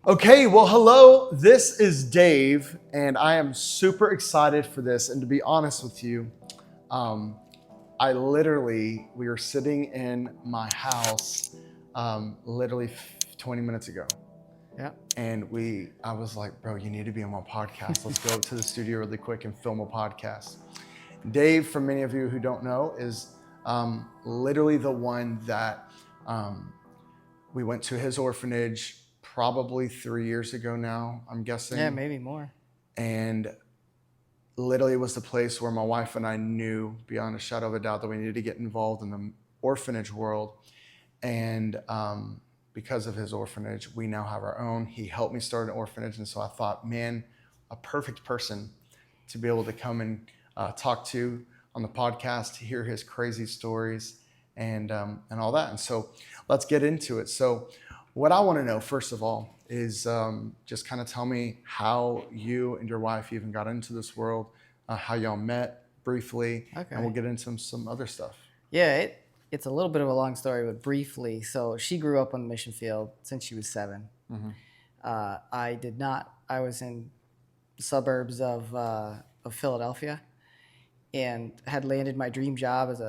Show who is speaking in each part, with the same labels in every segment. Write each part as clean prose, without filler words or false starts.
Speaker 1: Okay, well, hello. This is Dave, and I am super excited for this. And to be honest with you, um, we were sitting in my house literally 20 minutes ago.
Speaker 2: Yeah.
Speaker 1: And I was like, bro, you need to be on my podcast. Let's go to the studio really quick and film a podcast. Dave, for many of you who don't know, is literally the one that we went to his orphanage probably 3 years ago now, I'm guessing.
Speaker 2: Yeah, maybe more.
Speaker 1: And literally was the place where my wife and I knew beyond a shadow of a doubt that we needed to get involved in the orphanage world. And because of his orphanage, we now have our own. He helped me start an orphanage. And so I thought, man, a perfect person to be able to come and talk to on the podcast, to hear his crazy stories and all that. And so let's get into it. So what I want to know, first of all, is just kind of tell me how you and your wife even got into this world, how y'all met briefly,
Speaker 2: Okay.
Speaker 1: and we'll get into some other stuff.
Speaker 2: Yeah, it's a little bit of a long story, but briefly. So she grew up on the mission field since she was 7.
Speaker 1: Mm-hmm.
Speaker 2: I did not. I was in the suburbs of Philadelphia and had landed my dream job as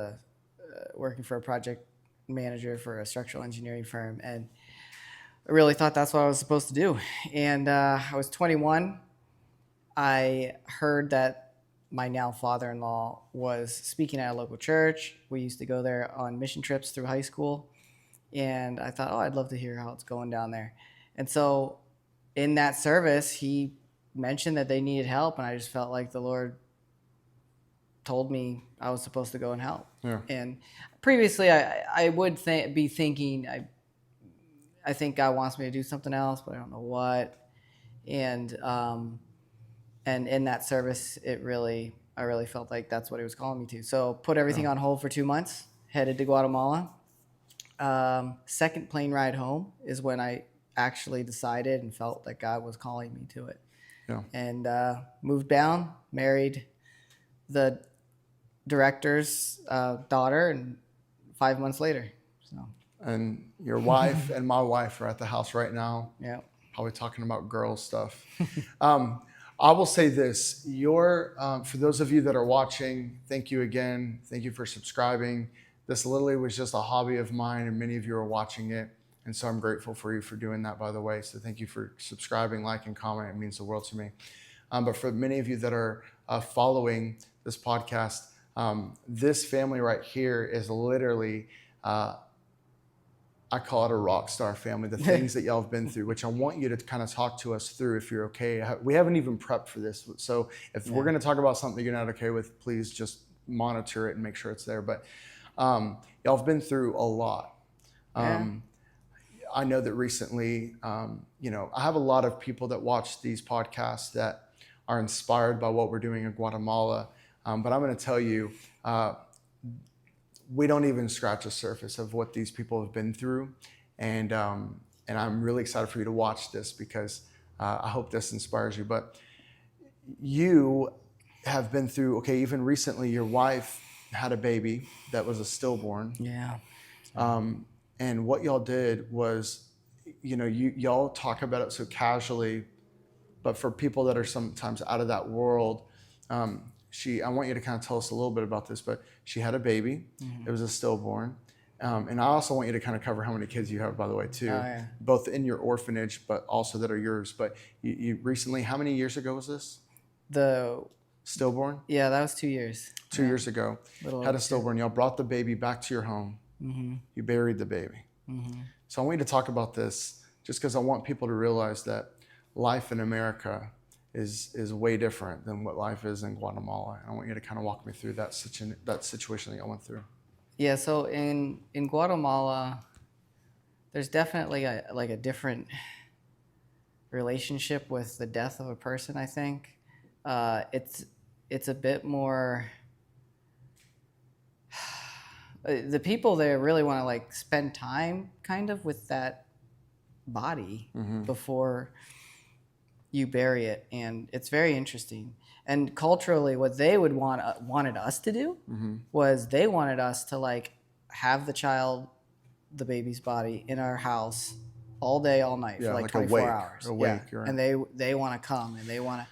Speaker 2: working for a project manager for a structural engineering firm. And I really thought that's what I was supposed to do. And I was 21. I heard that my now father-in-law was speaking at a local church. We used to go there on mission trips through high school. And I thought, I'd love to hear how it's going down there. And so in that service, he mentioned that they needed help. And I just felt like the Lord told me I was supposed to go and help.
Speaker 1: Yeah.
Speaker 2: And previously, I would be thinking, I think God wants me to do something else, but I don't know what. And in that service, I really felt like that's what He was calling me to. So put everything on hold for 2 months, headed to Guatemala. Second plane ride home is when I actually decided and felt that God was calling me to it.
Speaker 1: Yeah.
Speaker 2: And moved down, married the director's daughter, and 5 months later. So.
Speaker 1: And your wife and my wife are at the house right now.
Speaker 2: Yeah.
Speaker 1: Probably talking about girl stuff. I will say this: for those of you that are watching, thank you again. Thank you for subscribing. This literally was just a hobby of mine, and many of you are watching it, and so I'm grateful for you for doing that. By the way, so thank you for subscribing, liking, commenting. It means the world to me. But for many of you that are following this podcast, this family right here is literally. I call it a rock star family, the things that y'all have been through, which I want you to kind of talk to us through if you're okay. We haven't even prepped for this. So if we're going to talk about something you're not okay with, please just monitor it and make sure it's there. But y'all have been through a lot. I know that recently, I have a lot of people that watch these podcasts that are inspired by what we're doing in Guatemala. But I'm going to tell you, we don't even scratch the surface of what these people have been through. And I'm really excited for you to watch this because I hope this inspires you. But you have been through, even recently your wife had a baby that was a stillborn.
Speaker 2: Yeah.
Speaker 1: And what y'all did was, y'all talk about it so casually, but for people that are sometimes out of that world, I want you to kind of tell us a little bit about this, but she had a baby. Mm-hmm. It was a stillborn. And I also want you to kind of cover how many kids you have, by the way, too.
Speaker 2: Oh, yeah.
Speaker 1: Both in your orphanage, but also that are yours. But you recently, how many years ago was this?
Speaker 2: The
Speaker 1: stillborn?
Speaker 2: Yeah, that was 2 years.
Speaker 1: 2 years ago. Had a stillborn. Y'all brought the baby back to your home.
Speaker 2: Mm-hmm.
Speaker 1: You buried the baby.
Speaker 2: Mm-hmm.
Speaker 1: So I want you to talk about this just because I want people to realize that life in America is way different than what life is in Guatemala. I want you to kind of walk me through that situation that y'all went through.
Speaker 2: Yeah, so in Guatemala, there's definitely a different relationship with the death of a person, I think. It's a bit more... the people there really want to spend time kind of with that body before you bury it, and it's very interesting. And culturally, what they would wanted us to do was they wanted us to have the baby's body in our house all day, all night
Speaker 1: Yeah,
Speaker 2: for like
Speaker 1: like
Speaker 2: 24
Speaker 1: awake,
Speaker 2: hours.
Speaker 1: awake,
Speaker 2: Yeah,
Speaker 1: right.
Speaker 2: and they want to come and they want to.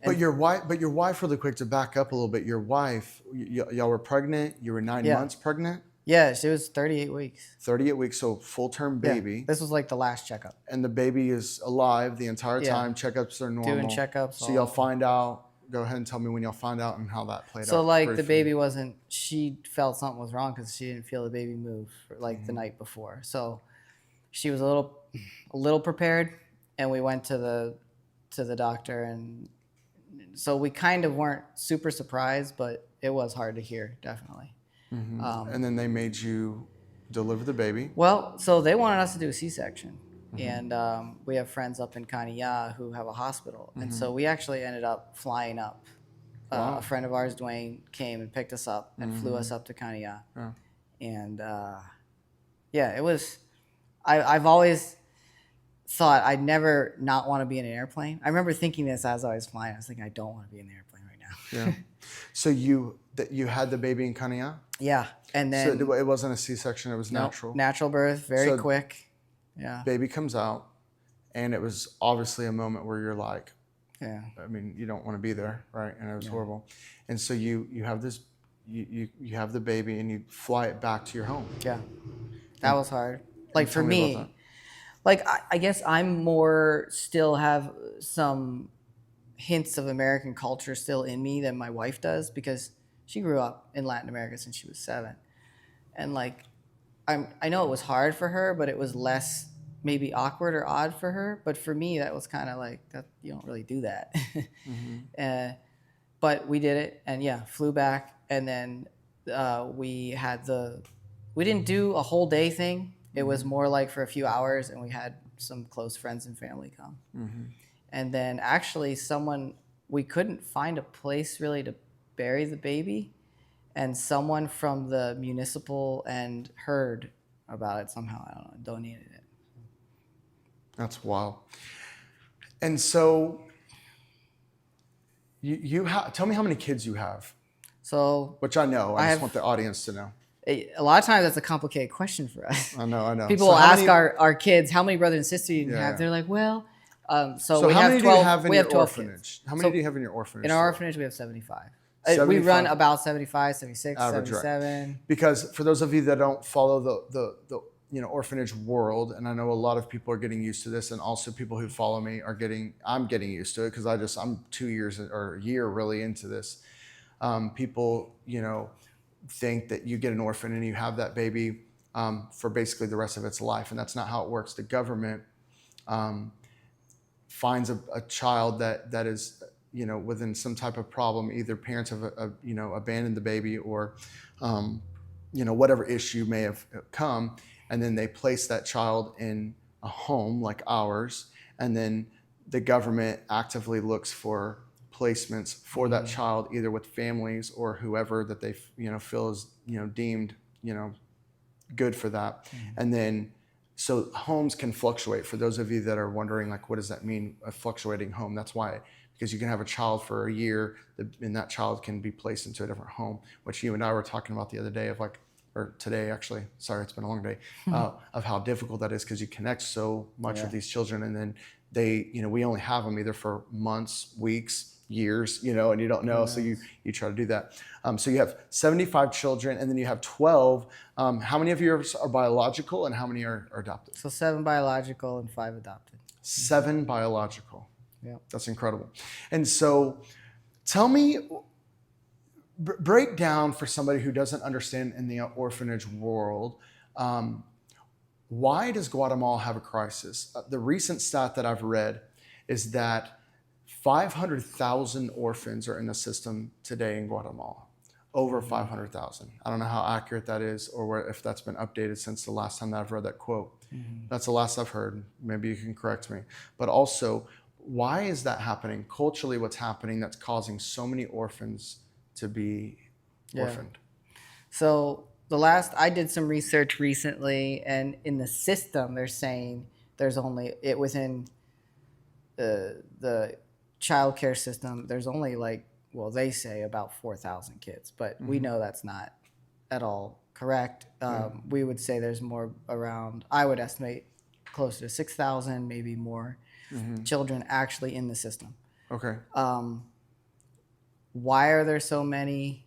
Speaker 1: But your wife, really quick to back up a little bit. Your wife, y'all were pregnant. You were 9 months
Speaker 2: Yeah,
Speaker 1: pregnant,
Speaker 2: yeah, she was 38 weeks.
Speaker 1: 38 weeks, so full term
Speaker 2: Yeah,
Speaker 1: baby,
Speaker 2: this was like the last checkup.
Speaker 1: and the baby is alive the entire
Speaker 2: Yeah,
Speaker 1: time. Checkups are
Speaker 2: doing
Speaker 1: normal.
Speaker 2: checkups
Speaker 1: So y'all
Speaker 2: all.
Speaker 1: find out. Go ahead and tell me when y'all find out and how that played
Speaker 2: So
Speaker 1: out
Speaker 2: like the
Speaker 1: briefly.
Speaker 2: baby wasn't. She felt something was wrong because she didn't feel the baby move for like the night before. So she was a little prepared, and we went to the doctor, and so we kind of weren't super surprised, but it was hard to hear, definitely.
Speaker 1: And then they made you deliver the baby.
Speaker 2: Well, so they wanted us to do a C-section, and we have friends up in Kanya who have a hospital, and so we actually ended up flying up.
Speaker 1: Wow.
Speaker 2: A friend of ours, Dwayne, came and picked us up and flew us up to Kanya,
Speaker 1: Yeah.
Speaker 2: and yeah, it was. I've always thought I'd never not want to be in an airplane. I remember thinking this as I was flying. I was thinking I don't want to be in an airplane right now.
Speaker 1: Yeah. So you had the baby in Kanye?
Speaker 2: Yeah, and then
Speaker 1: So it wasn't a C-section. It was
Speaker 2: nope,
Speaker 1: natural.
Speaker 2: natural birth, very
Speaker 1: So-
Speaker 2: quick. Yeah,
Speaker 1: Baby comes out, and it was obviously a moment where you're like,
Speaker 2: yeah.
Speaker 1: I mean, you don't want to be there, right? And it was horrible. And so you have this, you have the baby, and you fly it back to your home.
Speaker 2: Yeah, that was hard. Like for
Speaker 1: tell me about
Speaker 2: me, like I guess I'm more still have some hints of American culture still in me than my wife does because she grew up in Latin America since she was 7, and like I know it was hard for her, but it was less maybe awkward or odd for her. But for me, that was kind of like that. You don't really do that. But we did it, and yeah, flew back, and then we didn't do a whole day thing. It was more like for a few hours, and we had some close friends and family come. And then actually we couldn't find a place really to bury the baby, and someone from the municipal end heard about it somehow. I don't know, donated it.
Speaker 1: That's wild. And so tell me how many kids you have,
Speaker 2: So
Speaker 1: which I know. I just
Speaker 2: have-
Speaker 1: want the audience to know.
Speaker 2: a lot of times that's a complicated question for us.
Speaker 1: I know.
Speaker 2: People
Speaker 1: So
Speaker 2: will
Speaker 1: how
Speaker 2: ask
Speaker 1: many-
Speaker 2: our kids how many brothers and sisters do you
Speaker 1: Yeah.
Speaker 2: have. They're like, well, so
Speaker 1: So
Speaker 2: we
Speaker 1: how
Speaker 2: have
Speaker 1: many
Speaker 2: 12.
Speaker 1: do you have in
Speaker 2: we
Speaker 1: your
Speaker 2: have 12
Speaker 1: orphanage?
Speaker 2: kids.
Speaker 1: How many
Speaker 2: So
Speaker 1: do you have in your orphanage?
Speaker 2: in our
Speaker 1: store?
Speaker 2: orphanage, we have 75.
Speaker 1: 75?
Speaker 2: We run about 75, 76,
Speaker 1: Average, right.
Speaker 2: 77.
Speaker 1: Because for those of you that don't follow the orphanage world, and I know a lot of people are getting used to this, and also people who follow me I'm getting used to it because I'm 2 years or a year really into this. People think that you get an orphan and you have that baby for basically the rest of its life, and that's not how it works. The government finds a child that is within some type of problem. Either parents have abandoned the baby, or whatever issue may have come, and then they place that child in a home like ours, and then the government actively looks for placements for that child, either with families or whoever that they feel is deemed good for that. And then so homes can fluctuate. For those of you that are wondering, like, what does that mean, a fluctuating home? That's why, because you can have a child for a year, and that child can be placed into a different home, which you and I were talking about the other day or today actually, sorry, it's been a long day, of how difficult that is because you connect so much with these children, and then we only have them either for months, weeks, years, and you don't know, so you try to do that. So you have 75 children, and then you have 12. How many of yours are biological, and how many are adopted?
Speaker 2: So 7 biological and 5 adopted.
Speaker 1: 7 biological.
Speaker 2: Yeah.
Speaker 1: That's incredible. And so tell me, break down for somebody who doesn't understand in the orphanage world, why does Guatemala have a crisis? The recent stat that I've read is that 500,000 orphans are in the system today in Guatemala. Over 500,000. I don't know how accurate that is, or if that's been updated since the last time that I've read that quote. That's the last I've heard. Maybe you can correct me. But also, why is that happening? Culturally, what's happening that's causing so many orphans to be orphaned?
Speaker 2: So I did some research recently, and in the system, they're saying there's only within the child care system, there's only they say about 4,000 kids, but we know that's not at all correct. We would say there's more around, I would estimate closer to 6,000, maybe more children actually in the system.
Speaker 1: Okay.
Speaker 2: Why are there so many?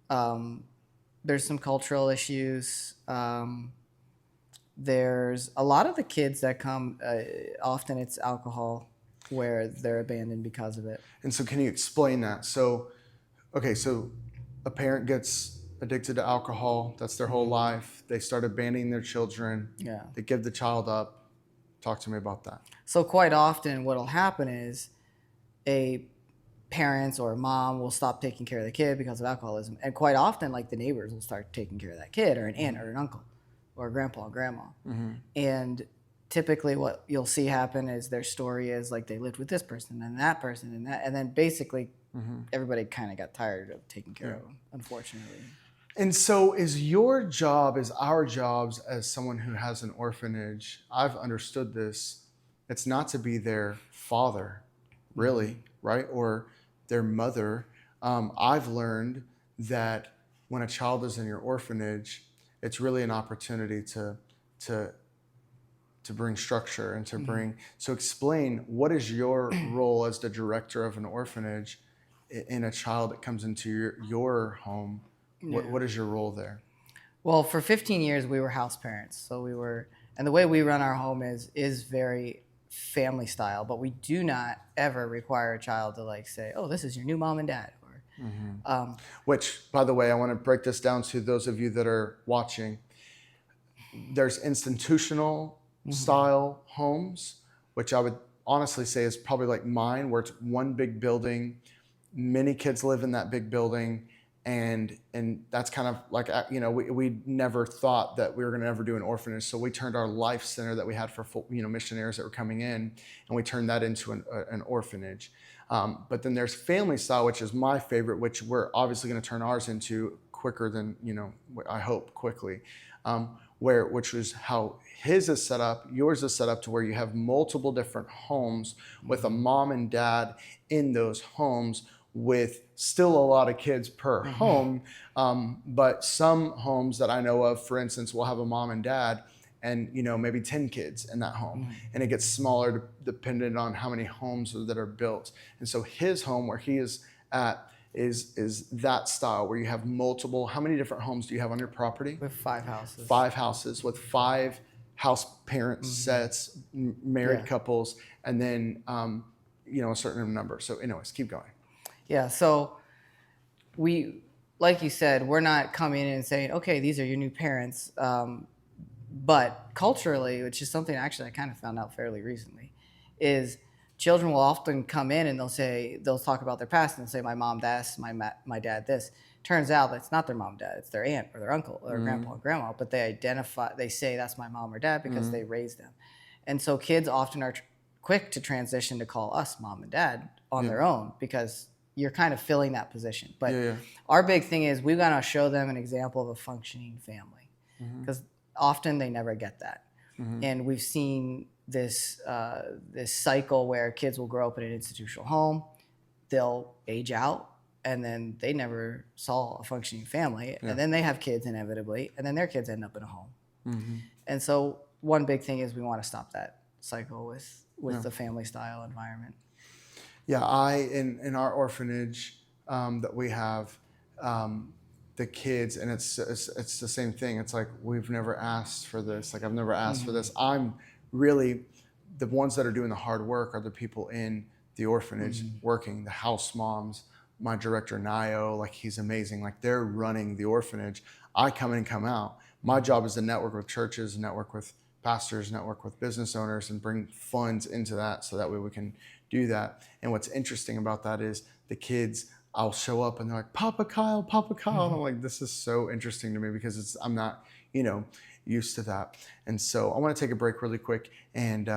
Speaker 2: There's some cultural issues. There's a lot of the kids that come, often it's alcohol where they're abandoned because of it.
Speaker 1: And so can you explain that? So, okay, so a parent gets addicted to alcohol. That's their whole life. They start abandoning their children.
Speaker 2: Yeah.
Speaker 1: They give the child up. Talk to me about that.
Speaker 2: So quite often what will happen is a parents or a mom will stop taking care of the kid because of alcoholism. And quite often, like, the neighbors will start taking care of that kid, or an aunt or an uncle or a grandpa and grandma. And typically what you'll see happen is their story is like they lived with this person and that person and that, and then basically everybody kind of got tired of taking care of them, unfortunately.
Speaker 1: And so is your job, is our jobs as someone who has an orphanage, I've understood this, it's not to be their father, really, right? Or their mother. I've learned that when a child is in your orphanage, it's really an opportunity to bring structure and to bring, so explain, what is your role as the director of an orphanage in a child that comes into your home? What is your role there?
Speaker 2: Well, for 15 years, we were house parents. So we were, and the way we run our home is very family style, but we do not ever require a child to, like, say, oh, this is your new mom and dad. Or,
Speaker 1: Which, by the way, I want to break this down to those of you that are watching. There's institutional style homes, which I would honestly say is probably like mine, where it's one big building, many kids live in that big building. And that's kind of like, we never thought that we were going to ever do an orphanage. So we turned our life center that we had for missionaries that were coming in, and we turned that into an orphanage. But then there's family style, which is my favorite, which we're obviously going to turn ours into quicker than, I hope quickly, which was how his is set up. Yours is set up to where you have multiple different homes with a mom and dad in those homes, with still a lot of kids per home. But some homes that I know of, for instance, will have a mom and dad and, maybe 10 kids in that home. And it gets smaller depending on how many homes that are built. And so his home, where he is at, is that style where you have multiple. How many different homes do you have on your property?
Speaker 2: with 5 houses.
Speaker 1: 5 houses with 5 house parent sets, married couples, and then, a certain number. So anyways, keep going.
Speaker 2: Yeah, so we, like you said, we're not coming in and saying, okay, these are your new parents. But culturally, which is something actually I kind of found out fairly recently, is children will often come in and they'll talk about their past and say, my mom this, my dad this. Turns out that's not their mom and dad, it's their aunt or their uncle or grandpa and grandma, but they say that's my mom or dad because they raised them. And so kids often are quick to transition to call us mom and dad on their own, because you're kind of filling that position. But our big thing is we've got to show them an example of a functioning family, because often they never get that. And we've seen this cycle where kids will grow up in an institutional home, they'll age out, and then they never saw a functioning family, and then they have kids inevitably, and then their kids end up in a home. And so one big thing is we want to stop that cycle with the family style environment.
Speaker 1: Yeah, in our orphanage that we have, the kids, and it's the same thing. It's like, we've never asked for this. Like, I've never asked for this. I'm really, the ones that are doing the hard work are the people in the orphanage working, the house moms. My director, Nayo, like, he's amazing. Like, they're running the orphanage. I come in and come out. My job is to network with churches, network with pastors, network with business owners, and bring funds into that so that way we can do that. And what's interesting about that is the kids, I'll show up and they're like, Papa Kyle, Papa Kyle. And I'm like, this is so interesting to me, because I'm not, used to that. And so I want to take a break really quick, and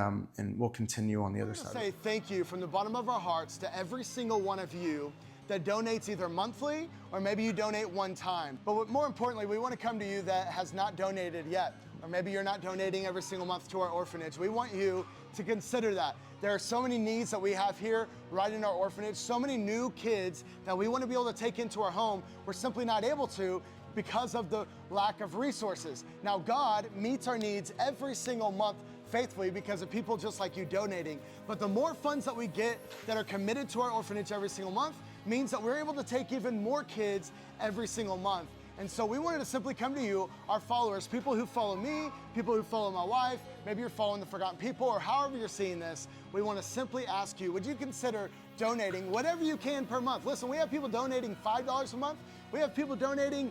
Speaker 1: we'll continue on the other side.
Speaker 3: Say thank you from the bottom of our hearts to every single one of you that donates either monthly or maybe you donate one time. But more importantly, we want to come to you that has not donated yet, or maybe you're not donating every single month to our orphanage. We want you to consider that. There are so many needs that we have here right in our orphanage, so many new kids that we want to be able to take into our home. We're simply not able to because of the lack of resources. Now, God meets our needs every single month faithfully because of people just like you donating. But the more funds that we get that are committed to our orphanage every single month means that we're able to take even more kids every single month. And so we wanted to simply come to you, our followers, people who follow me, people who follow my wife, maybe you're following the Forgotten People, or however you're seeing this, we want to simply ask you, would you consider donating whatever you can per month? Listen, we have people donating $5 a month, we have people donating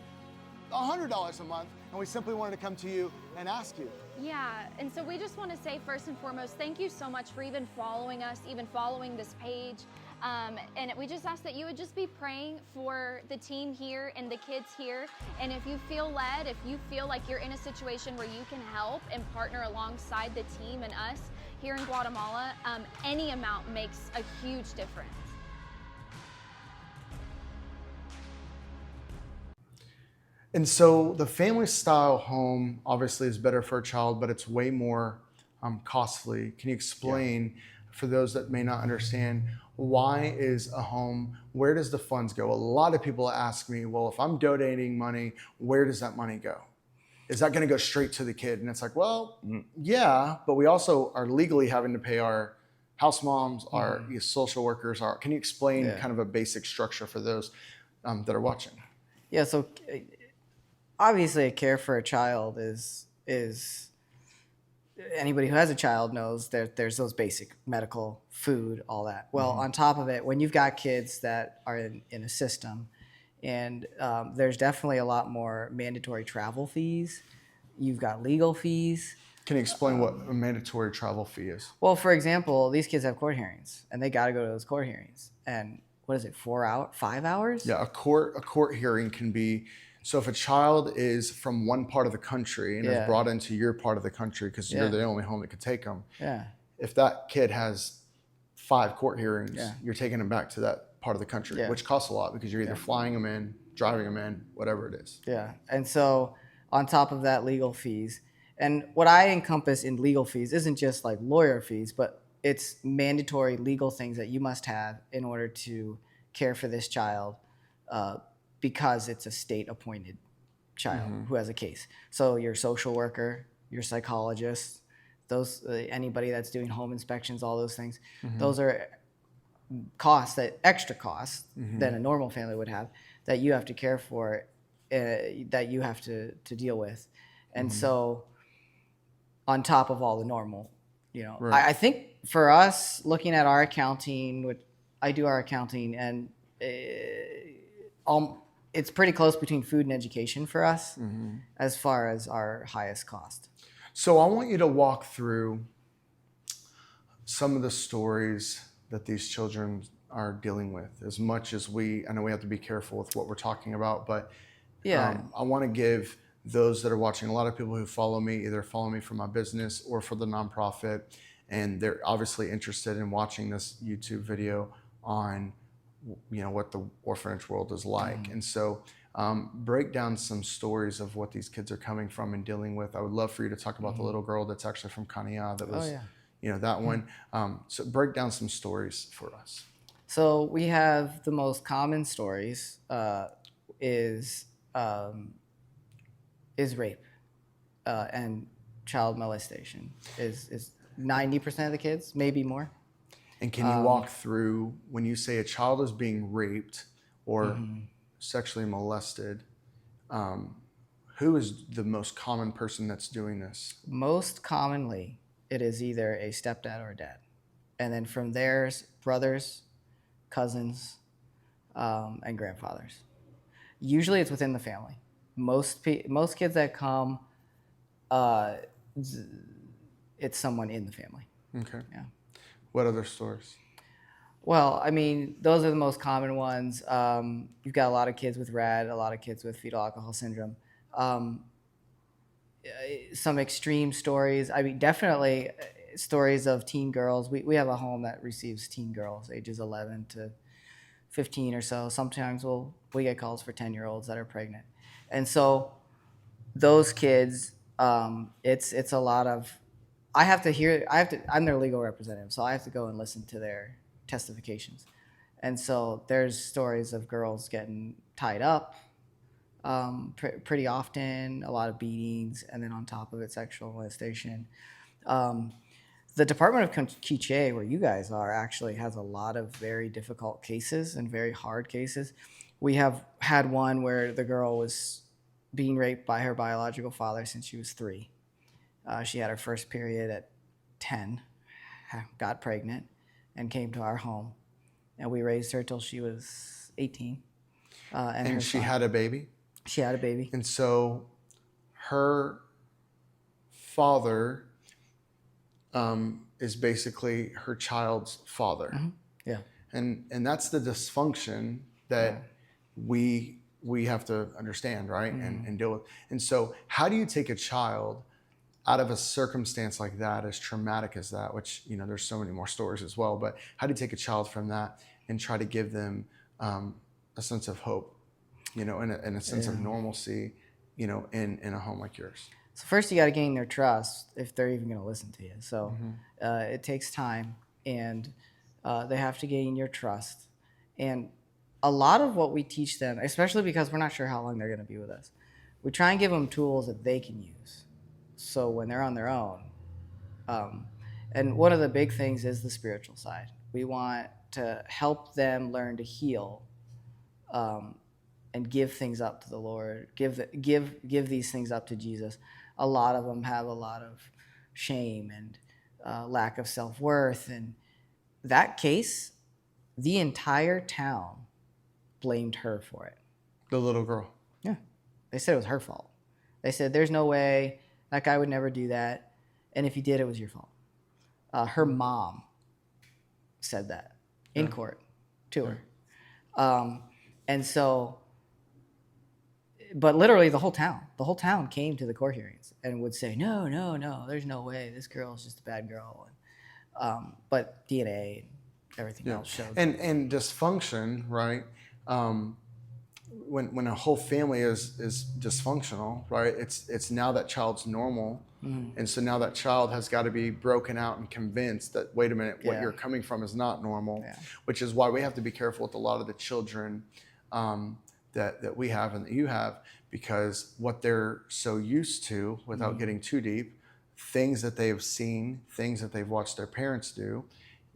Speaker 3: $100 a month, and we simply wanted to come to you and ask you.
Speaker 4: Yeah, and so we just want to say first and foremost, thank you so much for even following us, even following this page. And we just ask that you would just be praying for the team here and the kids here. And if you feel led, if you feel like you're in a situation where you can help and partner alongside the team and us here in Guatemala, any amount makes a huge difference.
Speaker 1: And so the family style home obviously is better for a child, but it's way more costly. Can you explain, for those that may not understand, why is a home, where does the funds go? A lot of people ask me, well, if I'm donating money, where does that money go? Is that going to go straight to the kid? And it's like, well, yeah, but we also are legally having to pay our house moms, our social workers. Can you explain kind of a basic structure for those that are watching?
Speaker 2: Yeah, so obviously a care for a child is anybody who has a child knows there's those basic medical, food, all that. Well, on top of it, when you've got kids that are in a system, and there's definitely a lot more mandatory travel fees. You've got legal fees.
Speaker 1: Can you explain what a mandatory travel fee is?
Speaker 2: Well, for example, these kids have court hearings, and they got to go to those court hearings. And what is it, 5 hours?
Speaker 1: Yeah, a court hearing can be, so if a child is from one part of the country and is brought into your part of the country because you're the only home that could take them, if that kid has 5 court hearings, you're taking them back to that part of the country, which costs a lot because you're either flying them in, driving them in, whatever it is.
Speaker 2: Yeah, and so on top of that, legal fees. And what I encompass in legal fees isn't just like lawyer fees, but it's mandatory legal things that you must have in order to care for this child, because it's a state-appointed child who has a case. So your social worker, your psychologist, those anybody that's doing home inspections, all those things, those are costs, extra costs than a normal family would have, that you have to care for, that you have to deal with. And so on top of all the normal, I think for us, looking at our accounting, which I do our accounting, and it's pretty close between food and education for us as far as our highest cost.
Speaker 1: So I want you to walk through some of the stories that these children are dealing with, as much as I know we have to be careful with what we're talking about, but I want to give those that are watching, a lot of people who follow me, either follow me for my business or for the nonprofit, and they're obviously interested in watching this YouTube video on what the orphanage world is like. And so break down some stories of what these kids are coming from and dealing with. I would love for you to talk about the little girl that's actually from Kania that was, that one. So break down some stories for us.
Speaker 2: So we have the most common stories is rape and child molestation is 90% of the kids, maybe more.
Speaker 1: And can you walk through, when you say a child is being raped or sexually molested, who is the most common person that's doing this?
Speaker 2: Most commonly, it is either a stepdad or a dad. And then from there's brothers, cousins, and grandfathers. Usually it's within the family. Most kids that come, it's someone in the family.
Speaker 1: Okay.
Speaker 2: Yeah.
Speaker 1: What other stories?
Speaker 2: Well, I mean, those are the most common ones. You've got a lot of kids with RAD, a lot of kids with fetal alcohol syndrome. Some extreme stories. I mean, definitely stories of teen girls. We have a home that receives teen girls, ages 11 to 15 or so. Sometimes we get calls for 10-year-olds that are pregnant. And so those kids, it's a lot of, I'm their legal representative, so I have to go and listen to their testifications. And so there's stories of girls getting tied up pretty often, a lot of beatings, and then on top of it, sexual molestation. The Department of Quiche, where you guys are, actually has a lot of very difficult cases and very hard cases. We have had one where the girl was being raped by her biological father since she was 3. She had her first period at 10, got pregnant, and came to our home. And we raised her till she was 18. And her
Speaker 1: she
Speaker 2: son,
Speaker 1: had a baby.
Speaker 2: she had a baby.
Speaker 1: And so her father is basically her child's father.
Speaker 2: Mm-hmm. Yeah.
Speaker 1: And that's the dysfunction that we have to understand, right? And deal with. And so how do you take a child out of a circumstance like that, as traumatic as that, which, there's so many more stories as well, but how do you take a child from that and try to give them a sense of hope, and a sense of normalcy, in a home like yours?
Speaker 2: So first you got to gain their trust if they're even going to listen to you. So it takes time, and they have to gain your trust. And a lot of what we teach them, especially because we're not sure how long they're going to be with us, we try and give them tools that they can use. So when they're on their own, and one of the big things is the spiritual side. We want to help them learn to heal, and give things up to the Lord. Give these things up to Jesus. A lot of them have a lot of shame and lack of self-worth. And that case, the entire town blamed her for it.
Speaker 1: The little girl.
Speaker 2: Yeah. They said it was her fault. They said, there's no way, that guy would never do that. And if he did, it was your fault. Her mom said that in court to her. And so, but literally the whole town came to the court hearings and would say, no, there's no way. This girl's just a bad girl. But DNA and everything else showed.
Speaker 1: And dysfunction, right? When a whole family is dysfunctional, right? It's now that child's normal. And so now that child has got to be broken out and convinced that, wait a minute, what you're coming from is not normal, which is why we have to be careful with a lot of the children that we have and that you have, because what they're so used to, without getting too deep, things that they've seen, things that they've watched their parents do,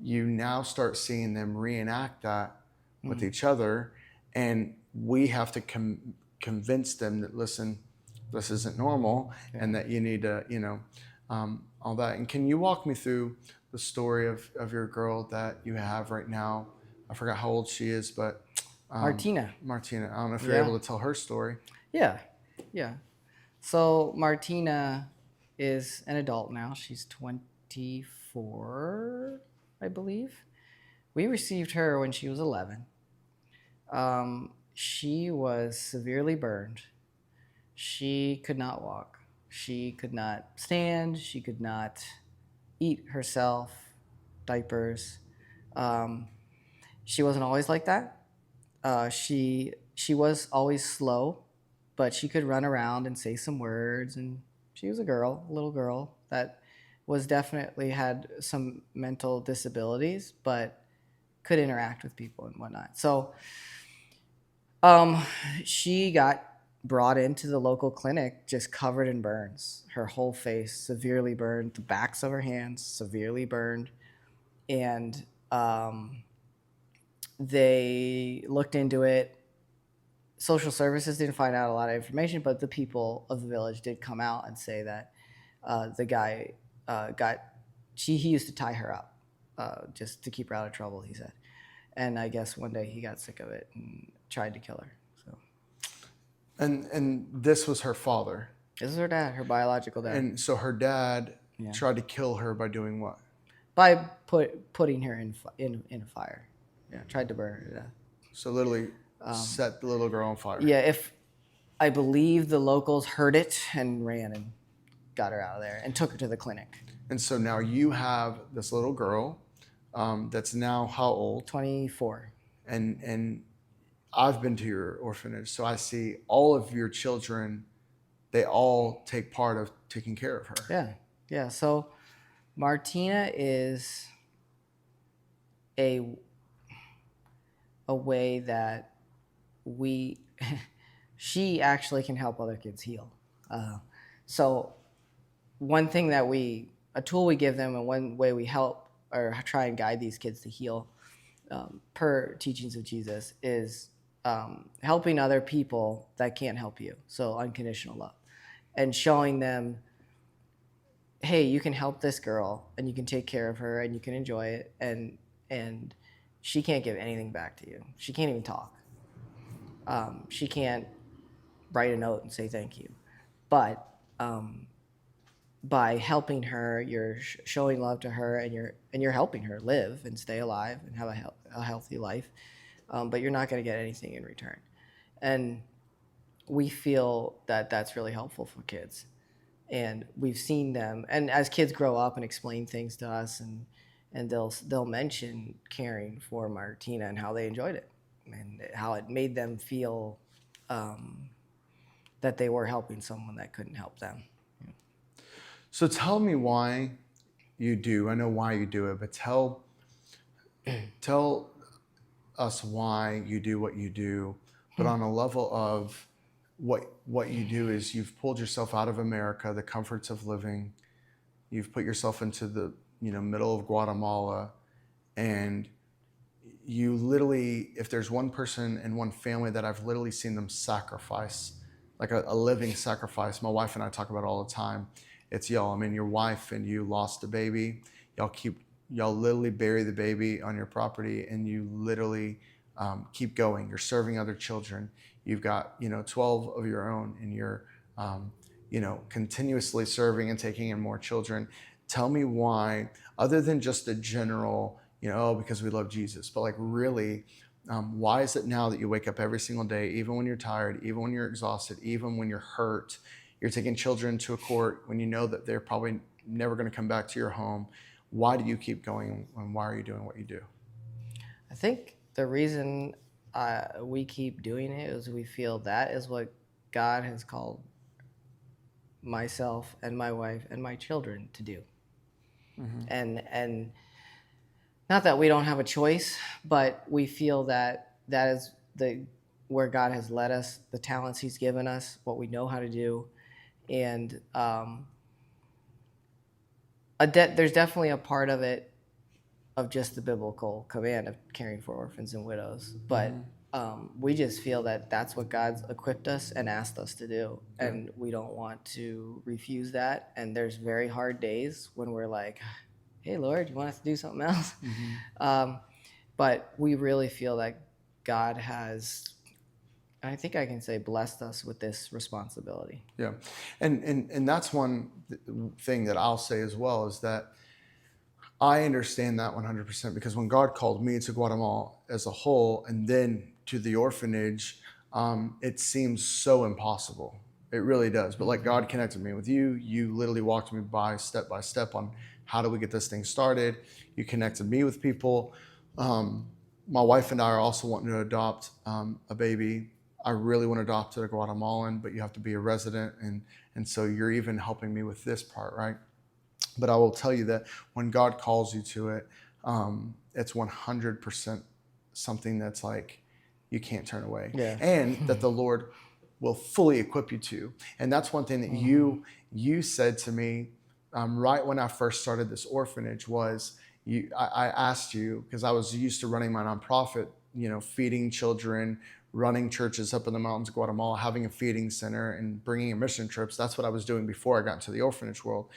Speaker 1: you now start seeing them reenact that with each other. And we have to convince them that, listen, this isn't normal, and that you need to, all that. And can you walk me through the story of your girl that you have right now? I forgot how old she is, but
Speaker 2: Martina.
Speaker 1: Martina. I don't know if you're able to tell her story.
Speaker 2: Yeah. So Martina is an adult now. She's 24, I believe. We received her when she was 11. She was severely burned. She could not walk. She could not stand. She could not eat herself, diapers. She wasn't always like that. She was always slow, but she could run around and say some words. And she was a little girl that was definitely had some mental disabilities, but could interact with people and whatnot. So she got brought into the local clinic just covered in burns. Her whole face severely burned, the backs of her hands severely burned. And they looked into it. Social services didn't find out a lot of information, but the people of the village did come out and say that the guy he used to tie her up just to keep her out of trouble, he said. And I guess one day he got sick of it and tried to kill her. So.
Speaker 1: And this was her father.
Speaker 2: This is her dad, her biological dad.
Speaker 1: And so her dad tried to kill her by doing what?
Speaker 2: By putting her in a fire. Yeah, tried to burn her to death.
Speaker 1: So literally set the little girl on fire.
Speaker 2: Yeah, if I believe the locals heard it and ran and got her out of there and took her to the clinic.
Speaker 1: And so now you have this little girl that's now how old?
Speaker 2: 24.
Speaker 1: And I've been to your orphanage, so I see all of your children, they all take part of taking care of her.
Speaker 2: Yeah. So Martina is a way that she actually can help other kids heal. So one thing that we a tool we give them, and one way we help or try and guide these kids to heal, per teachings of Jesus, is helping other people that can't help you. So unconditional love, and showing them, hey, you can help this girl, and you can take care of her, and you can enjoy it, and she can't give anything back to you. She can't even talk. She can't write a note and say thank you, but by helping her, you're showing love to her, and you're helping her live and stay alive and have a healthy life. But you're not going to get anything in return, and we feel that that's really helpful for kids. And we've seen them, and as kids grow up and explain things to us, and they'll mention caring for Martina and how they enjoyed it, and how it made them feel that they were helping someone that couldn't help them.
Speaker 1: So tell me why you do. I know why you do it, but tell us why you do what you do. But on a level of what you do is you've pulled yourself out of America, the comforts of living. You've put yourself into the middle of Guatemala, and you literally, if there's one person and one family that I've literally seen them sacrifice, like a living sacrifice. My wife and I talk about it all the time. It's y'all. I mean, your wife and you lost a baby. Y'all literally bury the baby on your property, and you literally keep going. You're serving other children. You've got 12 of your own, and you're continuously serving and taking in more children. Tell me why, other than just the general, because we love Jesus, but like really, why is it now that you wake up every single day, even when you're tired, even when you're exhausted, even when you're hurt, you're taking children to a court when you know that they're probably never going to come back to your home? Why do you keep going, and why are you doing what you do?
Speaker 2: I think the reason we keep doing it is we feel that is what God has called myself and my wife and my children to do. Mm-hmm. And not that we don't have a choice, but we feel that is where God has led us, the talents He's given us, what we know how to do. And there's definitely a part of it of just the biblical command of caring for orphans and widows, but we just feel that that's what God's equipped us and asked us to do, and we don't want to refuse that. And there's very hard days when we're like, hey, Lord, you want us to do something else? Mm-hmm. But we really feel that God has, I think I can say, blessed us with this responsibility.
Speaker 1: Yeah. And that's one thing that I'll say as well, is that I understand that 100%, because when God called me to Guatemala as a whole and then to the orphanage, it seems so impossible. It really does. But like God connected me with you. You literally walked me by step on how do we get this thing started. You connected me with people. My wife and I are also wanting to adopt a baby. I really want to adopt a Guatemalan, but you have to be a resident. And so you're even helping me with this part, right? But I will tell you that when God calls you to it, it's 100% something that's like you can't turn away. Yeah. And that the Lord will fully equip you to. And that's one thing that you said to me right when I first started this orphanage was, I asked you, because I was used to running my nonprofit, feeding children, running churches up in the mountains of Guatemala, having a feeding center and bringing in mission trips. That's what I was doing before I got into the orphanage world.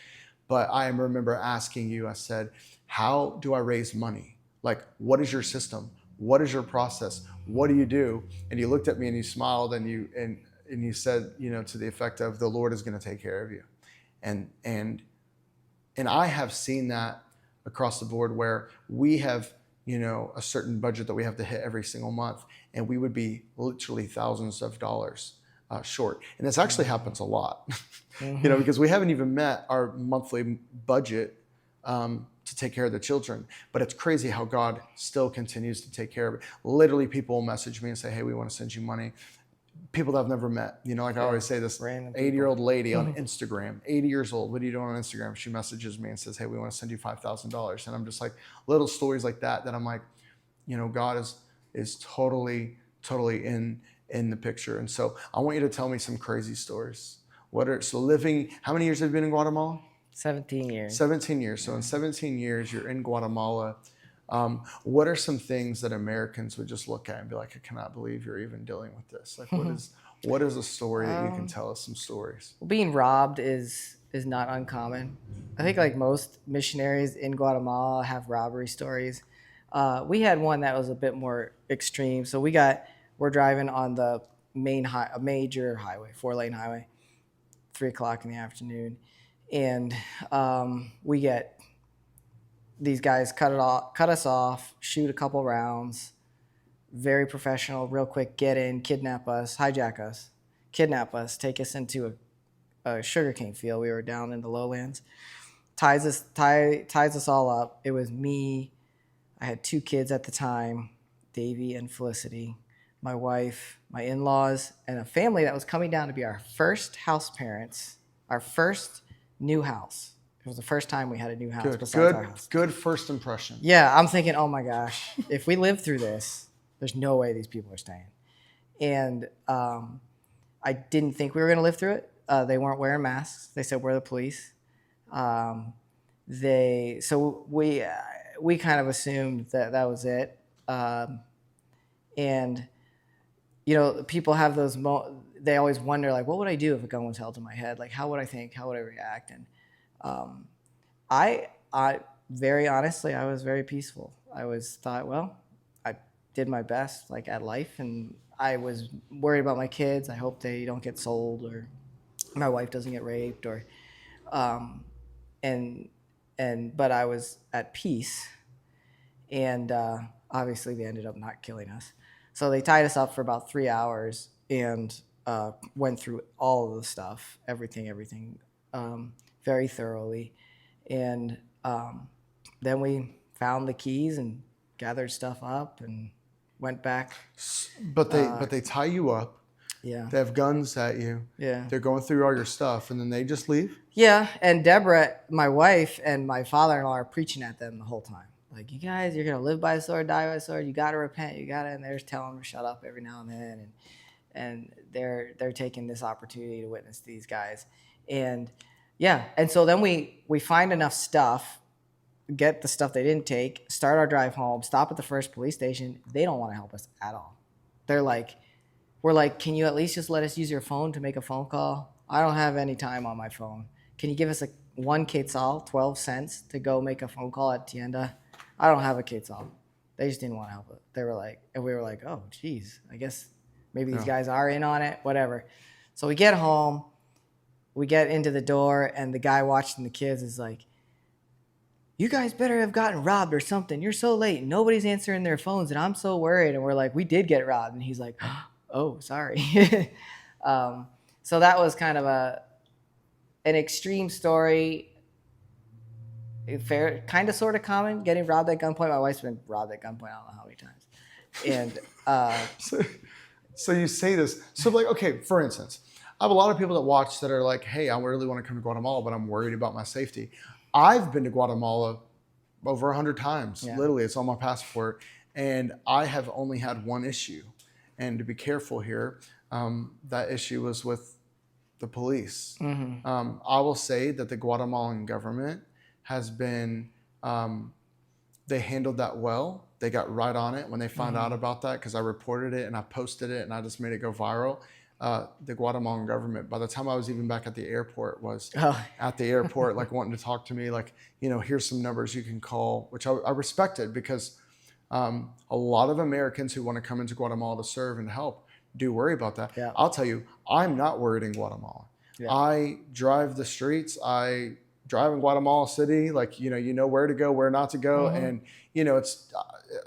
Speaker 1: But I remember asking you, I said, how do I raise money? Like, what is your system? What is your process? What do you do? And you looked at me and you smiled and you said, to the effect of, the Lord is going to take care of you. And I have seen that across the board, where we have, a certain budget that we have to hit every single month, and we would be literally thousands of dollars short. And this actually happens a lot, because we haven't even met our monthly budget to take care of the children. But it's crazy how God still continues to take care of it. Literally, people will message me and say, hey, we want to send you money. People that I've never met, I always say, this 80-year-old lady on Instagram, 80 years old. What are you doing on Instagram? She messages me and says, hey, we want to send you $5,000. And I'm just like, little stories like that I'm like, God is totally in the picture. And so I want you to tell me some crazy stories. How many years have you been in Guatemala?
Speaker 2: 17 years.
Speaker 1: 17 years. So in 17 years, you're in Guatemala. What are some things that Americans would just look at and be like, I cannot believe you're even dealing with this? Like, what is a story that you can tell us some stories?
Speaker 2: Being robbed is not uncommon. I think like most missionaries in Guatemala have robbery stories. We had one that was a bit more extreme. So we're driving on the a major highway, 4-lane highway, 3:00 in the afternoon, and we get these guys cut us off, shoot a couple rounds, very professional, real quick, get in, kidnap us, hijack us, kidnap us, take us into a sugarcane field. We were down in the lowlands. Ties us all up. It was me. I had 2 kids at the time, Davy and Felicity, my wife, my in-laws, and a family that was coming down to be our first house parents, our first new house. It was the first time we had a new house besides our house.
Speaker 1: Good first impression.
Speaker 2: Yeah, I'm thinking, oh my gosh, if we live through this, there's no way these people are staying. And I didn't think we were going to live through it. They weren't wearing masks. They said, we're the police. So we kind of assumed that was it. And, you know, people have those they always wonder, like, what would I do if a gun was held to my head? Like, how would I think? How would I react? And I very honestly, I was very peaceful. I thought, well, I did my best, like, at life, and I was worried about my kids. I hope they don't get sold, or my wife doesn't get raped, or, but I was at peace, and obviously they ended up not killing us. So they tied us up for about 3 hours and went through all of the stuff, everything, very thoroughly. And then we found the keys and gathered stuff up and went back.
Speaker 1: But they tie you up.
Speaker 2: Yeah.
Speaker 1: They have guns at you.
Speaker 2: Yeah.
Speaker 1: They're going through all your stuff, and then they just leave?
Speaker 2: Yeah, and Deborah, my wife, and my father-in-law are preaching at them the whole time. Like, you guys, you're going to live by the sword, die by the sword. You got to repent. You got to, and they're just telling them to shut up every now and then. And they're taking this opportunity to witness these guys. And yeah, and so then we find enough stuff, get the stuff they didn't take, start our drive home, stop at the first police station. They don't want to help us at all. We're like, can you at least just let us use your phone to make a phone call? I don't have any time on my phone. Can you give us one quetzal, 12 cents, to go make a phone call at Tienda? I don't have a quetzal. They just didn't want to help it. They were like, and we were like, oh, geez, I guess maybe these guys are in on it, whatever. So we get home, we get into the door, and the guy watching the kids is like, you guys better have gotten robbed or something. You're so late. Nobody's answering their phones, and I'm so worried. And we're like, we did get robbed. And he's like, oh, sorry. So that was kind of an extreme story. Fair, kind of, sort of common, getting robbed at gunpoint. My wife's been robbed at gunpoint I don't know how many times. And
Speaker 1: so you say this. So, like, okay, for instance, I have a lot of people that watch that are like, hey, I really want to come to Guatemala, but I'm worried about my safety. I've been to Guatemala over 100 times. Yeah. Literally, it's on my passport. And I have only had one issue. And to be careful here, that issue was with the police. Mm-hmm. I will say that the Guatemalan government has been, they handled that well. They got right on it when they found out about that, because I reported it and I posted it and I just made it go viral. The Guatemalan government, by the time I was even back at the airport, was at the airport, like, wanting to talk to me, like, you know, here's some numbers you can call, which I respected, because a lot of Americans who want to come into Guatemala to serve and help do worry about that. Yeah. I'll tell you, I'm not worried in Guatemala. Yeah. I drive the streets. I drive in Guatemala City, like, you know where to go, where not to go. Mm-hmm. And, you know,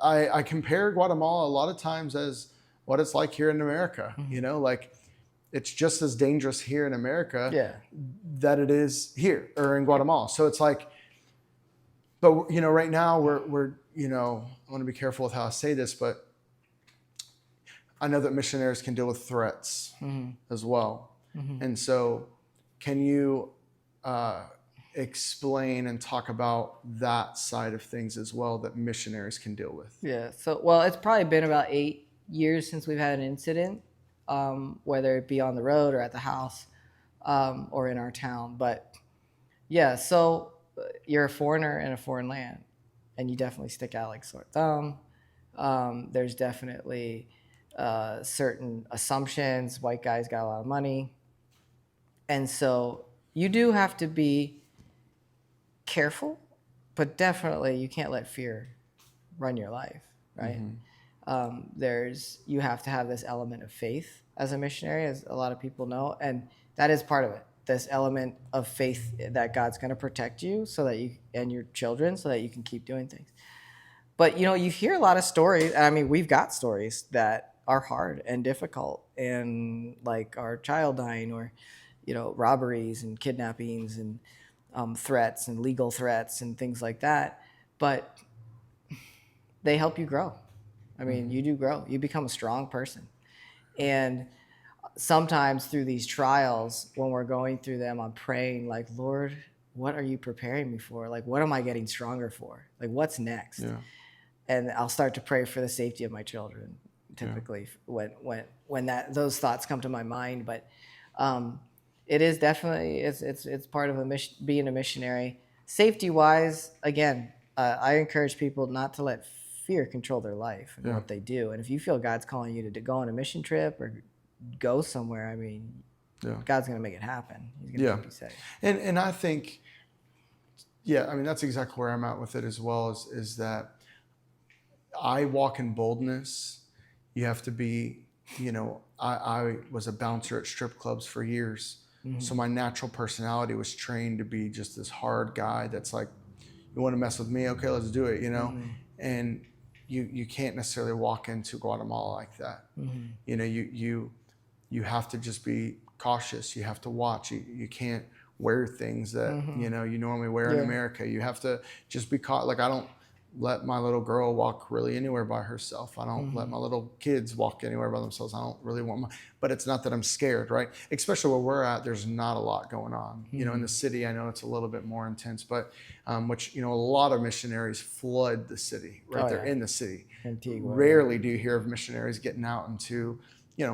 Speaker 1: I compare Guatemala a lot of times as what it's like here in America. Mm-hmm. You know, like, it's just as dangerous here in America that it is here or in Guatemala. So it's like, but, you know, right now we're, you know, I want to be careful with how I say this, but I know that missionaries can deal with threats as well. Mm-hmm. And so can you explain and talk about that side of things as well that missionaries can deal with? Yeah.
Speaker 2: So, well, it's probably been about 8 years since we've had an incident, whether it be on the road or at the house, or in our town. But Yeah, so you're a foreigner in a foreign land, and you definitely stick out like a sore thumb. There's definitely certain assumptions. White guys got a lot of money. And so you do have to be careful, but definitely you can't let fear run your life, right? You have to have this element of faith as a missionary, as a lot of people know, and that is part of it. This element of faith that God's going to protect you so that you and your children so that you can keep doing things. But you hear a lot of stories. I mean, we've got stories that are hard and difficult, and like our child dying, or robberies and kidnappings and threats and legal threats and things like that. But they help you grow. I mean, you do grow. You become a strong person. And sometimes through these trials, when we're going through them, I'm praying like, Lord, what are you preparing me for? Like, what am I getting stronger for? Like, what's next? Yeah. And I'll start to pray for the safety of my children. Typically, when those thoughts come to my mind, but it is definitely it's part of being a missionary. Safety wise, again, I encourage people not to let fear control their life and what they do. And if you feel God's calling you to go on a mission trip or go somewhere, I mean, God's going to make it happen. He's going to keep you safe.
Speaker 1: And I think, I mean, that's exactly where I'm at with it as well. Is that I walk in boldness. You have to be, I was a bouncer at strip clubs for years. Mm-hmm. So my natural personality was trained to be just this hard guy that's like, you want to mess with me? Okay, let's do it, Mm-hmm. And you can't necessarily walk into Guatemala like that. Mm-hmm. You have to just be cautious. You have to watch. You can't wear things that, mm-hmm. You normally wear in America. You have to just be caught. Like, I don't let my little girl walk really anywhere by herself. I don't mm-hmm. let my little kids walk anywhere by themselves. I don't really want but it's not that I'm scared, right? Especially where we're at, there's not a lot going on. Mm-hmm. In the city, I know it's a little bit more intense, but which, a lot of missionaries flood the city, right? They're in the city. Antigua. Rarely do you hear of missionaries getting out into,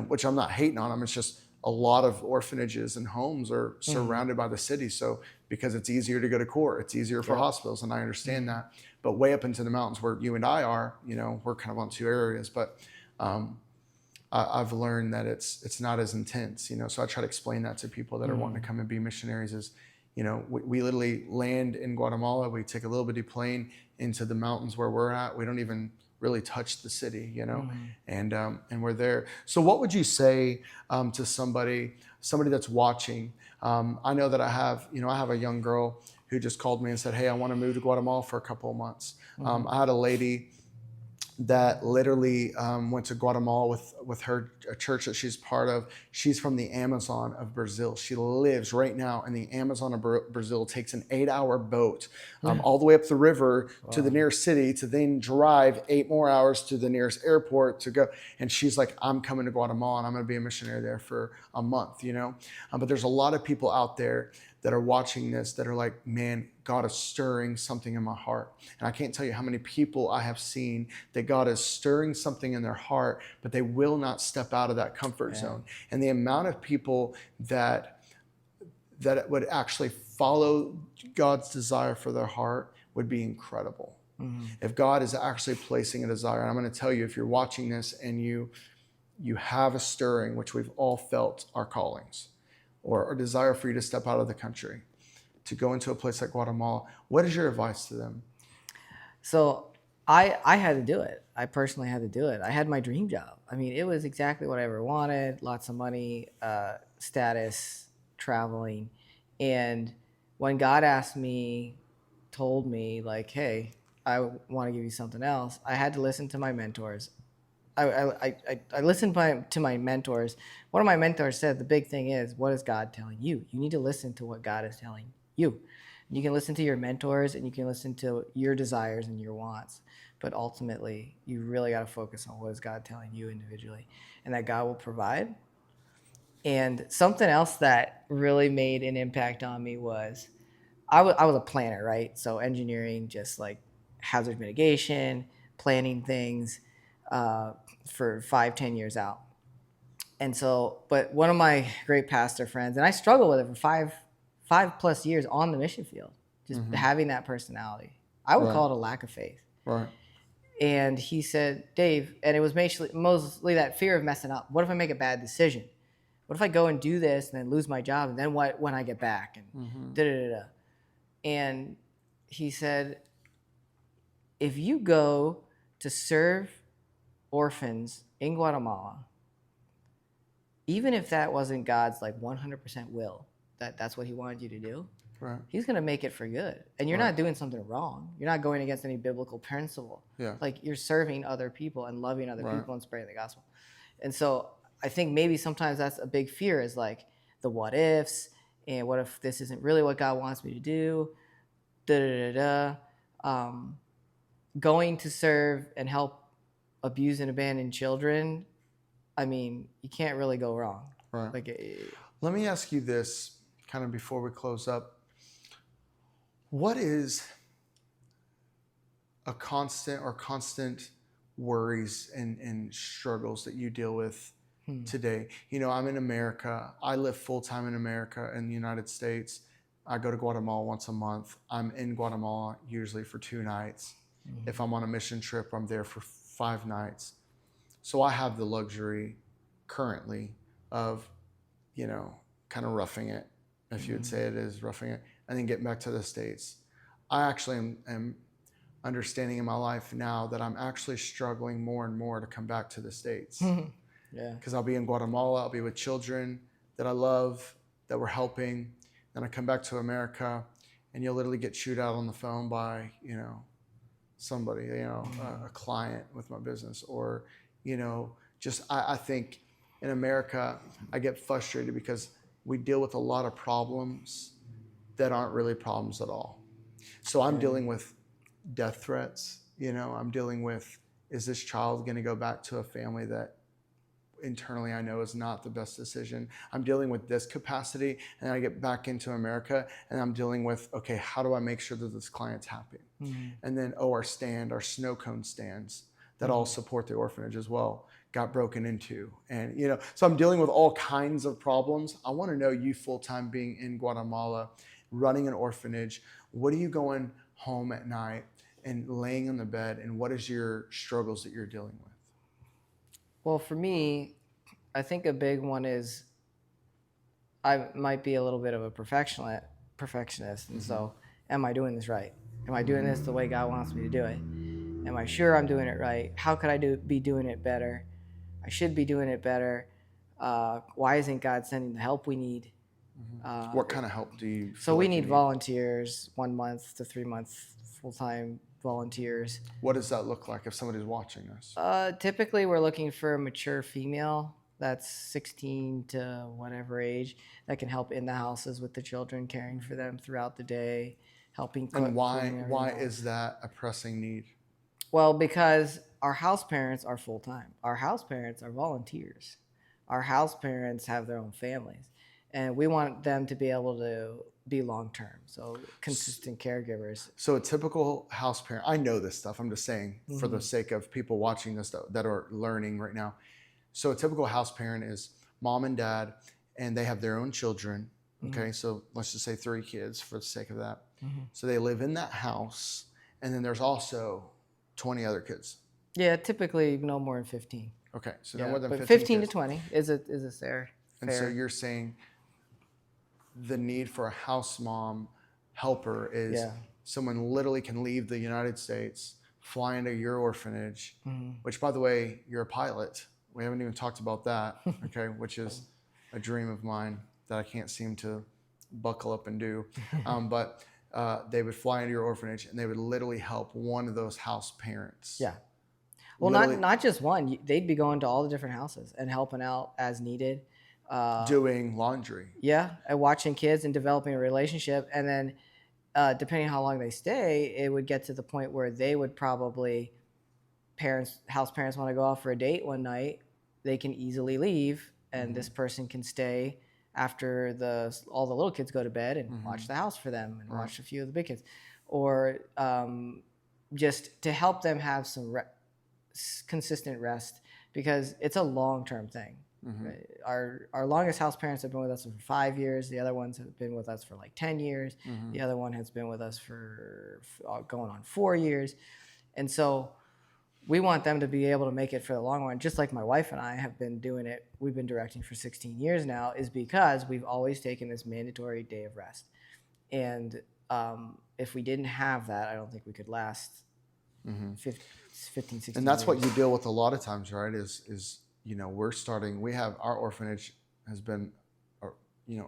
Speaker 1: which I'm not hating on them. It's just a lot of orphanages and homes are surrounded by the city. So because it's easier to go to court, it's easier for hospitals, and I understand that. But way up into the mountains where you and I are, we're kind of on two areas. But I've learned that it's not as intense, So I try to explain that to people that are wanting to come and be missionaries. Is we literally land in Guatemala. We take a little bitty plane into the mountains where we're at. We don't even really touch the city, and we're there. So what would you say to somebody that's watching? I know that I have a young girl who just called me and said, hey, I want to move to Guatemala for a couple of months. Mm-hmm. I had a lady that literally went to Guatemala with a church that she's part of. She's from the Amazon of Brazil. She lives right now in the Amazon of Brazil, takes an 8-hour boat all the way up the river to the nearest city to then drive 8 more hours to the nearest airport to go. And she's like, I'm coming to Guatemala and I'm going to be a missionary there for a month, But there's a lot of people out there that are watching this that are like, man, God is stirring something in my heart. And I can't tell you how many people I have seen that God is stirring something in their heart, but they will not step out of that comfort zone. And the amount of people that would actually follow God's desire for their heart would be incredible. Mm-hmm. If God is actually placing a desire, and I'm going to tell you, if you're watching this and you have a stirring, which we've all felt our callings, or a desire for you to step out of the country, to go into a place like Guatemala, what is your advice to them?
Speaker 2: So I had to do it. I personally had to do it. I had my dream job. I mean, it was exactly what I ever wanted, lots of money, status, traveling. And when God told me like, hey, I want to give you something else, I had to listen to my mentors. I listened to my mentors. One of my mentors said, the big thing is, what is God telling you? You need to listen to what God is telling you. You can listen to your mentors and you can listen to your desires and your wants. But ultimately, you really got to focus on what is God telling you individually, and that God will provide. And something else that really made an impact on me was I was a planner, right? So engineering, just like hazard mitigation, planning things for 5-10 years out. And so, but one of my great pastor friends, and I struggled with it for 5+ years on the mission field, just having that personality. I would call it a lack of faith.
Speaker 1: Right.
Speaker 2: And he said, Dave, and it was mostly that fear of messing up. What if I make a bad decision? What if I go and do this and then lose my job? And then what when I get back? And da-da-da-da. And he said, if you go to serve orphans in Guatemala, even if that wasn't God's like 100% will, that's what he wanted you to do,
Speaker 1: Right.
Speaker 2: he's going to make it for good. And you're not doing something wrong. You're not going against any biblical principle.
Speaker 1: Yeah.
Speaker 2: Like you're serving other people and loving other people and spreading the gospel. And so I think maybe sometimes that's a big fear, is like the what ifs, and what if this isn't really what God wants me to do, going to serve and help abuse and abandon children. I mean, you can't really go wrong.
Speaker 1: Right.
Speaker 2: Like,
Speaker 1: Let me ask you this, kind of before we close up. What is a constant worries and struggles that you deal with today? You know, I'm in America. I live full-time in America in the United States. I go to Guatemala once a month. I'm in Guatemala usually for 2 nights. If I'm on a mission trip, I'm there for 5 nights. So I have the luxury currently of, you know, kind of roughing it, if you would say it is roughing it, and then getting back to the States. I actually am understanding in my life now that I'm actually struggling more and more to come back to the States.
Speaker 2: yeah.
Speaker 1: Because I'll be in Guatemala, I'll be with children that I love, that we're helping. Then I come back to America, and you'll literally get chewed out on the phone by, you know, somebody, you know, a client with my business, or, you know, just I think in America, I get frustrated because we deal with a lot of problems that aren't really problems at all. So I'm dealing with death threats, you know, I'm dealing with, is this child going to go back to a family that internally I know is not the best decision? I'm dealing with this capacity, and I get back into America and I'm dealing with, okay, how do I make sure that this client's happy? And then, our snow cone stands that all support the orphanage as well, got broken into. And, you know, so I'm dealing with all kinds of problems. I want to know, you full-time being in Guatemala, running an orphanage, what are you going home at night and laying on the bed, and what is your struggles that you're dealing with?
Speaker 2: Well, for me, I think a big one is I might be a little bit of a perfectionist. And so, am I doing this right? Am I doing this the way God wants me to do it? Am I sure I'm doing it right? How could I be doing it better? I should be doing it better. Why isn't God sending the help we need?
Speaker 1: What kind of help do you
Speaker 2: So we need volunteers, 1 month to 3 months, full-time volunteers.
Speaker 1: What does that look like if somebody's watching us?
Speaker 2: Typically, we're looking for a mature female that's 16 to whatever age that can help in the houses with the children, caring for them throughout the day, helping cook.
Speaker 1: And why is that a pressing need?
Speaker 2: Well, because our house parents are full-time. Our house parents are volunteers. Our house parents have their own families. And we want them to be able to be long-term, so consistent caregivers.
Speaker 1: So a typical house parent, I know this stuff, I'm just saying for the sake of people watching this that are learning right now. So a typical house parent is mom and dad, and they have their own children. Okay, so let's just say 3 kids for the sake of that. So they live in that house, and then there's also 20 other kids.
Speaker 2: Yeah, typically no more than 15.
Speaker 1: Okay, so
Speaker 2: Yeah,
Speaker 1: no more than
Speaker 2: but
Speaker 1: 15
Speaker 2: to
Speaker 1: kids.
Speaker 2: 20 is a fair.
Speaker 1: And so you're saying the need for a house mom helper is someone literally can leave the United States, fly into your orphanage, which, by the way, you're a pilot. We haven't even talked about that, okay, which is a dream of mine that I can't seem to buckle up and do. But they would fly into your orphanage, and they would literally help one of those house parents.
Speaker 2: Yeah. Well, not just one. They'd be going to all the different houses and helping out as needed.
Speaker 1: Doing laundry.
Speaker 2: Yeah, and watching kids and developing a relationship. And then depending on how long they stay, it would get to the point where they would probably, house parents want to go out for a date one night, they can easily leave, and this person can stay after all the little kids go to bed and watch the house for them and watch a few of the big kids. Or just to help them have consistent rest, because it's a long-term thing. Right? Our longest house parents have been with us for 5 years. The other ones have been with us for like 10 years. The other one has been with us for going on 4 years. And so we want them to be able to make it for the long run, just like my wife and I have been doing it. We've been directing for 16 years now, is because we've always taken this mandatory day of rest. And if we didn't have that, I don't think we could last 15, 16
Speaker 1: And that's
Speaker 2: years.
Speaker 1: what you deal with a lot of times, right? Is we have our orphanage has been,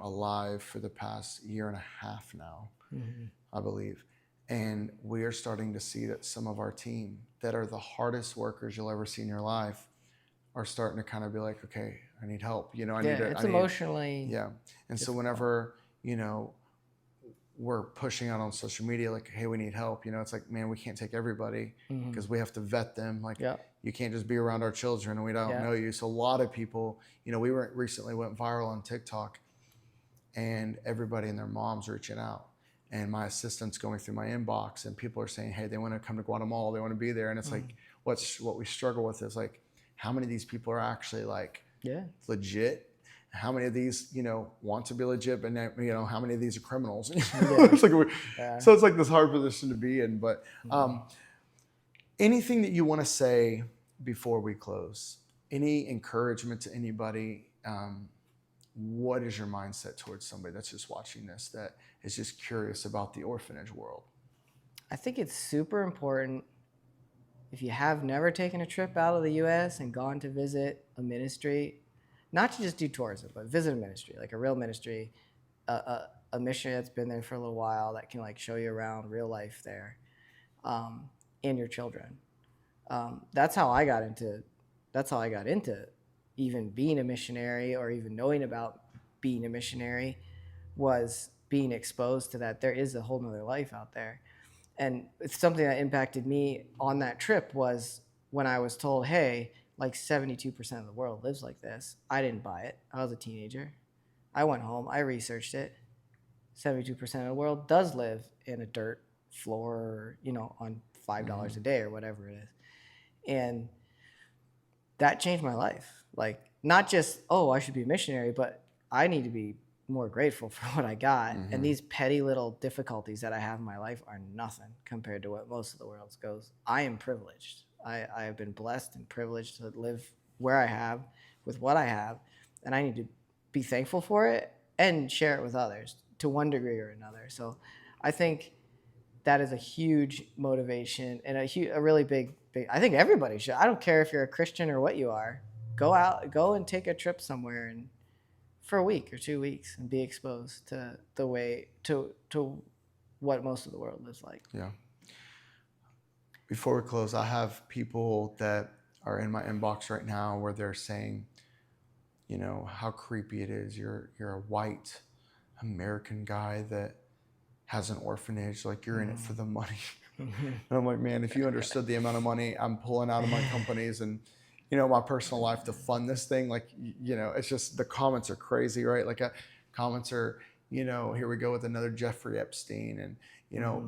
Speaker 1: alive for the past year and a half now, I believe. And we are starting to see that some of our team that are the hardest workers you'll ever see in your life are starting to kind of be like, okay, I need help.
Speaker 2: Emotionally.
Speaker 1: Yeah. And so whenever, we're pushing out on social media, like, hey, we need help. It's like, man, we can't take everybody because we have to vet them. Like, you can't just be around our children and we don't know you. So a lot of people, we recently went viral on TikTok, and everybody and their moms reaching out. And my assistant's going through my inbox, and people are saying, hey, they want to come to Guatemala, they want to be there. And it's like, what we struggle with is like, how many of these people are actually like legit? How many of these, want to be legit, but how many of these are criminals? It's like so it's like this hard position to be in. But anything that you want to say before we close? Any encouragement to anybody? What is your mindset towards somebody that's just watching this, that is just curious about the orphanage world?
Speaker 2: I think it's super important, if you have never taken a trip out of the U.S. and gone to visit a ministry, not to just do tourism, but visit a ministry, like a real ministry, a missionary that's been there for a little while that can like show you around real life there, and your children. That's how I got into even being a missionary, or even knowing about being a missionary, was being exposed to that there is a whole nother life out there. And it's something that impacted me on that trip was when I was told, hey, like 72% of the world lives like this. I didn't buy it. I was a teenager. I went home. I researched it. 72% of the world does live in a dirt floor, on $5 a day or whatever it is. And that changed my life. Like, not just, I should be a missionary, but I need to be more grateful for what I got. And these petty little difficulties that I have in my life are nothing compared to what most of the world goes. I am privileged. I have been blessed and privileged to live where I have, with what I have, and I need to be thankful for it and share it with others to one degree or another. So I think that is a huge motivation and a really big, I think everybody should. I don't care if you're a Christian or what you are. Go and take a trip somewhere and for a week or 2 weeks and be exposed to the way, to what most of the world lives like.
Speaker 1: Yeah. Before we close, I have people that are in my inbox right now where they're saying, how creepy it is. You're a white American guy that has an orphanage, like you're in it for the money. And I'm like, man, if you understood the amount of money I'm pulling out of my companies and, my personal life to fund this thing, like, it's just, the comments are crazy, right? Like comments are, here we go with another Jeffrey Epstein. And,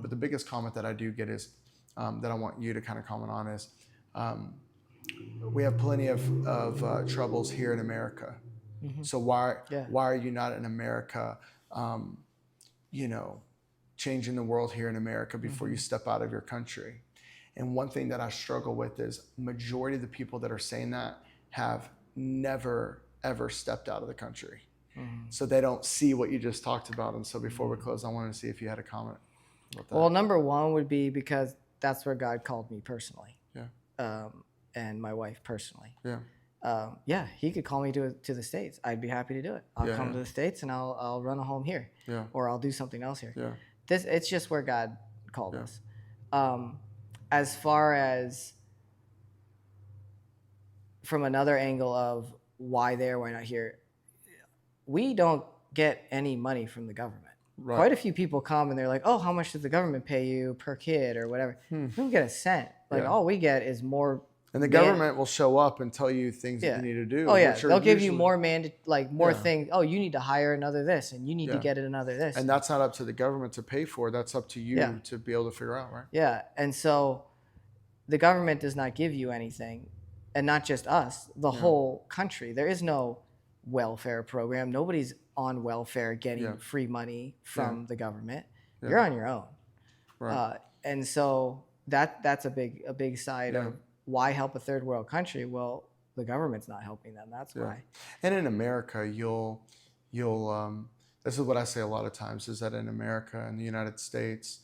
Speaker 1: but the biggest comment that I do get is, that I want you to kind of comment on is, we have plenty of troubles here in America. So why are you not in America, changing the world here in America before you step out of your country? And one thing that I struggle with is majority of the people that are saying that have never, ever stepped out of the country. So they don't see what you just talked about. And so before we close, I wanted to see if you had a comment about that.
Speaker 2: Well, number one would be because that's where God called me personally. And my wife personally. He could call me to the States. I'd be happy to do it. I'll come to the States and I'll run a home here. Or I'll do something else here. It's just where God called us. As far as from another angle of why there, why not here, we don't get any money from the government. Quite a few people come and they're like, oh, how much does the government pay you per kid or whatever? We don't get a cent. Like all we get is more.
Speaker 1: And the government will show up and tell you things that you need to do.
Speaker 2: Oh yeah, they'll give you more things. Oh, you need to hire another this, and you need to get another this.
Speaker 1: And that's not up to the government to pay for. That's up to you to be able to figure out, right?
Speaker 2: Yeah, and so the government does not give you anything, and not just us, the whole country. There is no welfare program. Nobody's on welfare getting free money from the government. You're on your own.
Speaker 1: Right.
Speaker 2: And so that's a big side of why help a third world country. Well, the government's not helping them. That's why.
Speaker 1: And in America, you'll this is what I say a lot of times, is that in America, in the United States,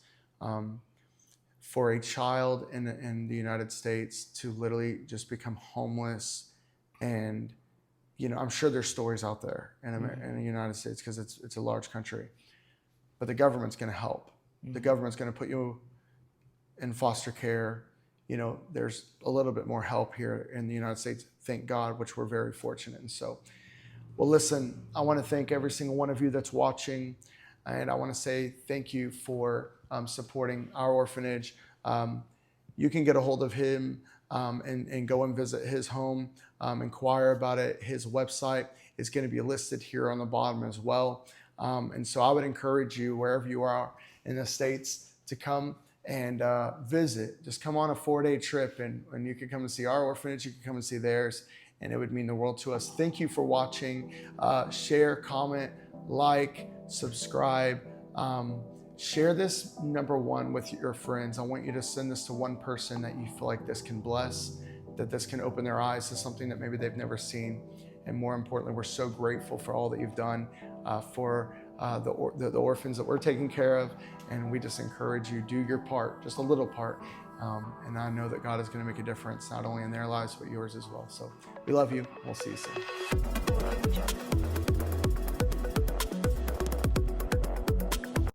Speaker 1: for a child in the United States to literally just become homeless, and I'm sure there's stories out there in the United States, because it's a large country, but the government's going to help. The government's going to put you in foster care. There's a little bit more help here in the United States, thank God, which we're very fortunate. And so, well, listen, I want to thank every single one of you that's watching, and I want to say thank you for supporting our orphanage. You can get a hold of him and go and visit his home, inquire about it. His website is going to be listed here on the bottom as well. And so I would encourage you, wherever you are in the States, to come and visit. Just come on a 4-day trip, and you can come and see our orphanage, you can come and see theirs, and it would mean the world to us. Thank you for watching. Share, comment, like, subscribe. Share this, number one, with your friends. I want you to send this to one person that you feel like this can bless, that this can open their eyes to something that maybe they've never seen. And more importantly, we're so grateful for all that you've done for the orphans that we're taking care of. And we just encourage you, do your part, just a little part. And I know that God is going to make a difference, not only in their lives, but yours as well. So we love you. We'll see you soon.